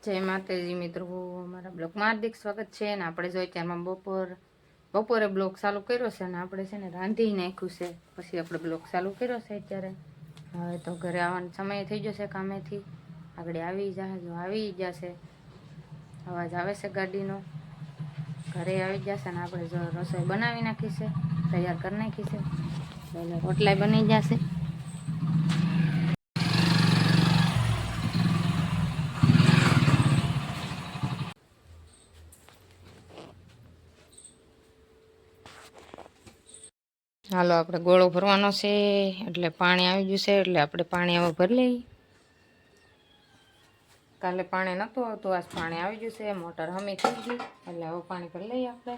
જય માતાજી મિત્રો, અમારા બ્લોગમાં હાર્દિક સ્વાગત છે ને આપણે જો અત્યારમાં બપોરે બ્લોગ ચાલુ કર્યો છે ને આપણે છે ને રાંધી નાખ્યું છે, પછી આપણે બ્લોગ ચાલુ કર્યો છે અત્યારે. હવે તો ઘરે આવવાનો સમય થઈ જશે કામેથી, આગળ આવી જશે, અવાજ આવે છે ગાડીનો, ઘરે આવી જશે ને આપણે જો રસોઈ બનાવી નાખી છે, તૈયાર કરી નાખી છે, એટલે રોટલાય બની જશે. હાલો આપણે ગોળો ભરવાનો છે, એટલે પાણી આવી ગયું છે, એટલે આપણે પાણી હવે ભરી લઈએ. કાલે પાણી નહોતું આવતું, આજ પાણી આવી ગયું છે, મોટર હમી થઈ ગઈ, એટલે હવે પાણી ભરી લઈએ આપણે.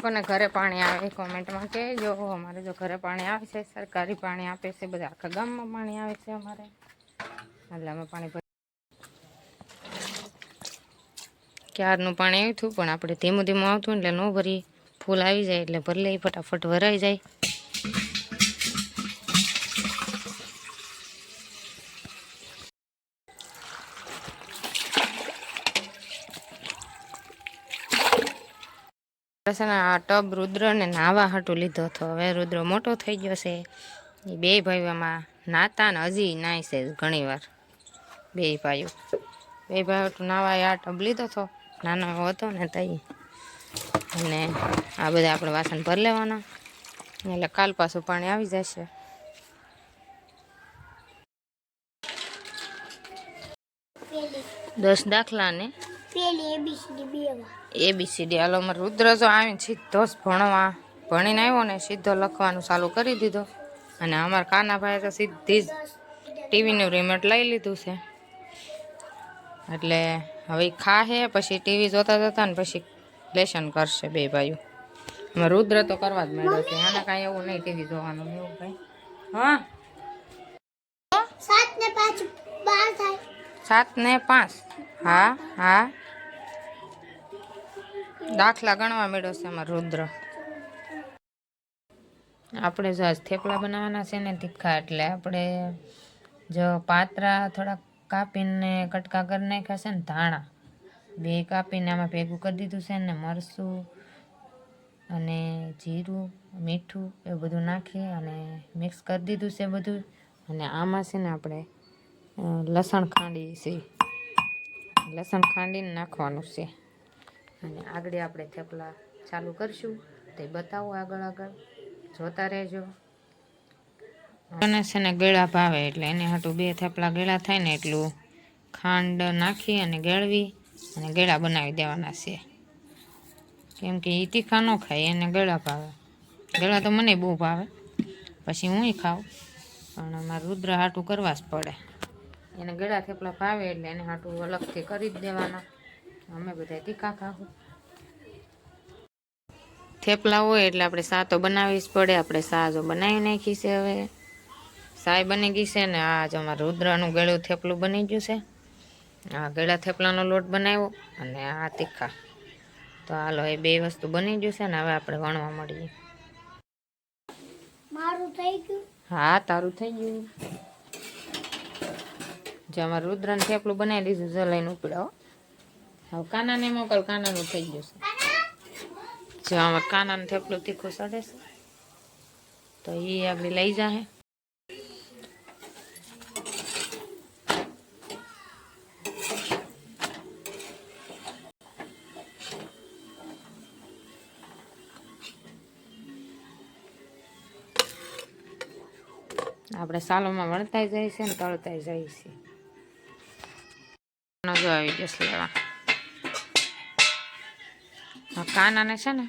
કોને ઘરે પાણી આવે કોમેન્ટમાં કહેજો. અમારે જો ઘરે પાણી આવે છે, સરકારી પાણી આપે છે, બધા આખા ગામમાં પાણી આવે છે અમારે, એટલે અમે પાણી ક્યારનું પાણી આવ્યું હતું, પણ આપણે ધીમું ધીમું આવતું એટલે ન ભરી, ફૂલ આવી જાય એટલે ભરી લઈ, ફટાફટ ભરાઈ જાય. આ ટબ રુદ્રને નાવા હાટું લીધો હતો. હવે રુદ્ર મોટો થઈ ગયો છે, એ બે ભાઈઓમાં નાતા ને હજી નાય છે ઘણી વાર. બે ભાઈઓ હાટું નાવા આ ટબ લીધો હતો, નાનો એવો હતો ને તઈ. અને આ બધા આપણે વાસણ ભરી લેવાના, એટલે કાલ પાછું પાણી આવી જશે. દસ દાખલા ને ABCD. હાલો અમારે રુદ્ર જો આવીને સીધો જ ભણીને આવ્યો ને સીધો લખવાનું ચાલુ કરી દીધો. અને અમારા કાનાભાઈ તો સીધી જ ટીવીનું રિમોટ લઈ લીધું છે, એટલે હવે ખાહે પછી ટીવી જોતા ને પછી લેસન કરશે બે ભાઈઓ. રુદ્ર તો કરવા જ માંડ્યો છે, આને કાંઈ એવું નહીં ટીવી જોવાનું એવું કાંઈ. હા 7 ને 5 12 થાય. 7 ને 5 હા દાખલા ગણવા માંડ્યો છે અમારો રુદ્ર. આપણે જો આજ થેપલા બનાવવાના છે ને તીખા, એટલે આપણે જો પાત્રા થોડાક કાપીને કટકા કરી નાખ્યા છે ને ધાણા બે કાપીને આમાં ભેગું કરી દીધું છે ને મરચું અને જીરું મીઠું એ બધું નાખી અને મિક્સ કરી દીધું છે બધું. અને આમાં છે ને આપણે લસણ ખાંડીને નાખવાનું છે. અને આગળ આપણે થેપલા ચાલુ કરીશું, તે બતાવો આગળ જોતા રહેજો. અને છે ને ગળા ભાવે એટલે એને હાટું બે થેપલા ગળા થાય ને એટલું ખાંડ નાખી અને ગળવી અને ગળા બનાવી દેવાના છે, કેમ કે એ તીખા ન ખાય, એને ગળા ભાવે. ગળા તો મને બહુ ભાવે, પછી હું ખાઉં, પણ અમારે રુદ્ર હાટું કરવા જ પડે. એને ગળા થેપલા ભાવે એટલે એને હાટું અલગથી કરી જ દેવાના. અમે બધા તીખા ખાવું. થેપલા હોય એટલે આપણે સા તો બનાવવી જ પડે. આપણે સા જો બનાવી નાખી છે, હવે સાય બની ગઈ છે ને આ જ અમારે રુદ્રનું ગળું થેપલું બની ગયું છે. આ ગળા થેપલાનો લોટ બનાવ્યો અને આ તીખા. તો હાલો એ બે વસ્તુ બની ગયું છે ને હવે આપણે વણવા મળીએ. મારું થઈ ગયું? હા તારું થઈ ગયું. જો અમારે રુદ્રને થેપલું બનાવી દીધું, જો લઈને ઉપડ્યો. હવે કાનાને મોકલ, કાનાનું થઈ ગયું છે. જો અમારે કાનાનું થેપલું તીખું સડે છે, તો એ આગળ લઈ જાય. આપણે સાલોમાં વણતા જાય છે ને તળતા જાય છે. જો આવી જશે લેવા. કાનાને છે ને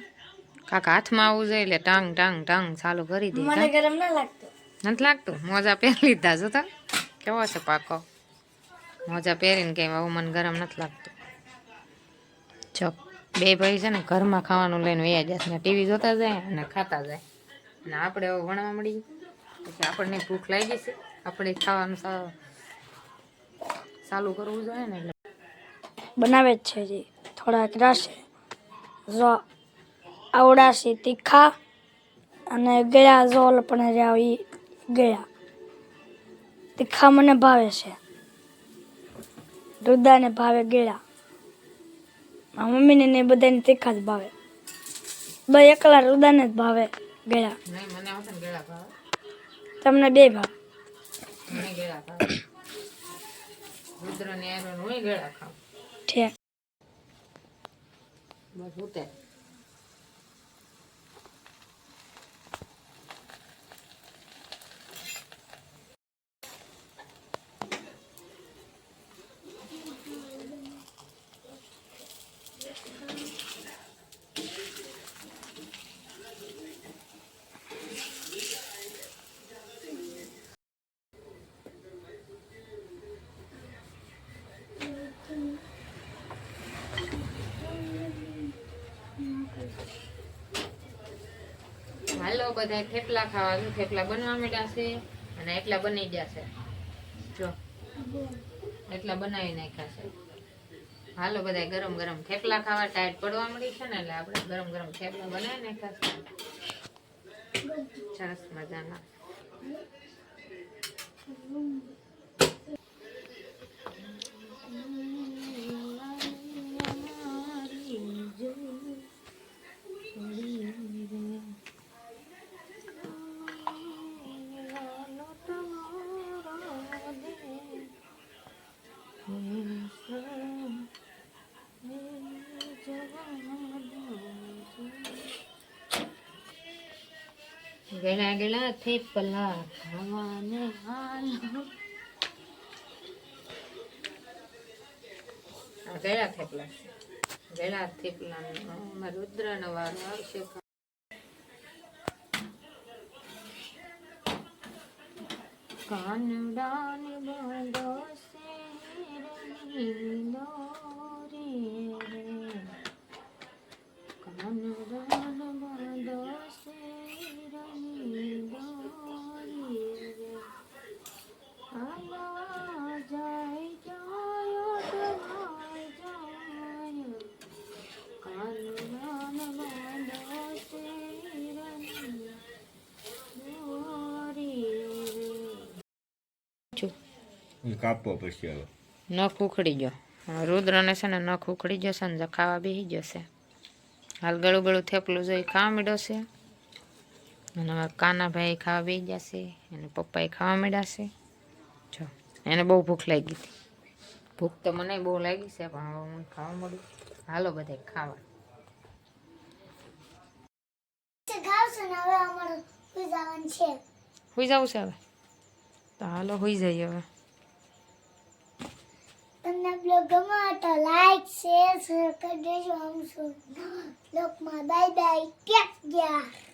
કાકા હાથમાં આવવું જોઈએ એટલે ટંગ ટંગ ટંગ ચાલુ કરી દે. મને ગરમ ના લાગતું. નથી લાગતું? મોજા પહેરી લીધા જો તો કેવો છે પાકો. મોજા પહેરીને કઈ આવું મને ગરમ નથી લાગતું. જો બે ભાઈ છે ને ઘરમાં ખાવાનું લઈને વયા જશે ને ટીવી જોતા જાય અને ખાતા જાય. અને આપણે હવે ભણવા મળી પછી આપણને ભૂખ લાગી છે, આપણે ખાવાનું ચાલુ કરવું જોઈએ ને. એટલે બનાવે જ છે, જે થોડાક રાશે જો આવડા છે તીખા અને ગળ્યા જોલ પણ રહ્યા એ ગળ્યા તીખા મને ભાવે છે રુદાને ભાવે ગળ્યા મારા મમ્મીને ને બધાને તીખા જ ભાવે બે એકલા રુદાને જ ભાવે ગળ્યા નહીં મને આવશે ને ગળા ભાવે તમને બે ભાવે મને ગળા ભાવે રુદ્ર ને આયરન હું ગળા ખાવ ઠીક બસ ઉતે હાલો બધા થેપલા ખાવા જો થેપલા બનવા માંડ્યા છે અને એટલા બની ગયા છે જો એટલા બનાવી નાખ્યા છે હાલો બધા ગરમ ગરમ થેપલા ખાવા ટાઈટ પડવા મળી છે ને એટલે આપણે ગરમ ગરમ થેપલા બનાવી નાખ્યા છે સરસ મજાના ગળા ગળા થેપલા ખાવાને હાલો ગળા થેપલા ગળા થેપલા રુદ્ર નો વારો આવશે કાનડાને બાંધો શેરની દોરી રે કાનડાને બાંધો શેરની દોરી રે આલા જાય જાય જાય જાય કાનડાને બાંધો શેરની કાપો પછી હવે નખ ઉખડી ગયો રુદ્રને છે ને નખ ઉખડી જશે ને ખાવા બેસી જશે હાલ ગળું ગળું થેપલું જોઈ ખાવા માંડ્યો છે અને હવે કાનાભાઈ ખાવા બેસી જશે અને પપ્પાએ ખાવા માંડ્યા છે જો એને બહુ ભૂખ લાગી હતી ભૂખ તો મને બહુ લાગી છે પણ હવે હું ખાવા મળ્યું હાલો બધા ખાવા હુઈ જવું છે હવે તો હાલો હુઈ જઈએ હવે તમને બ્લોગ ગમે તો લાઈક શેર કરી દેજો. બ્લોગમાં બાય બાય ટેક કેર.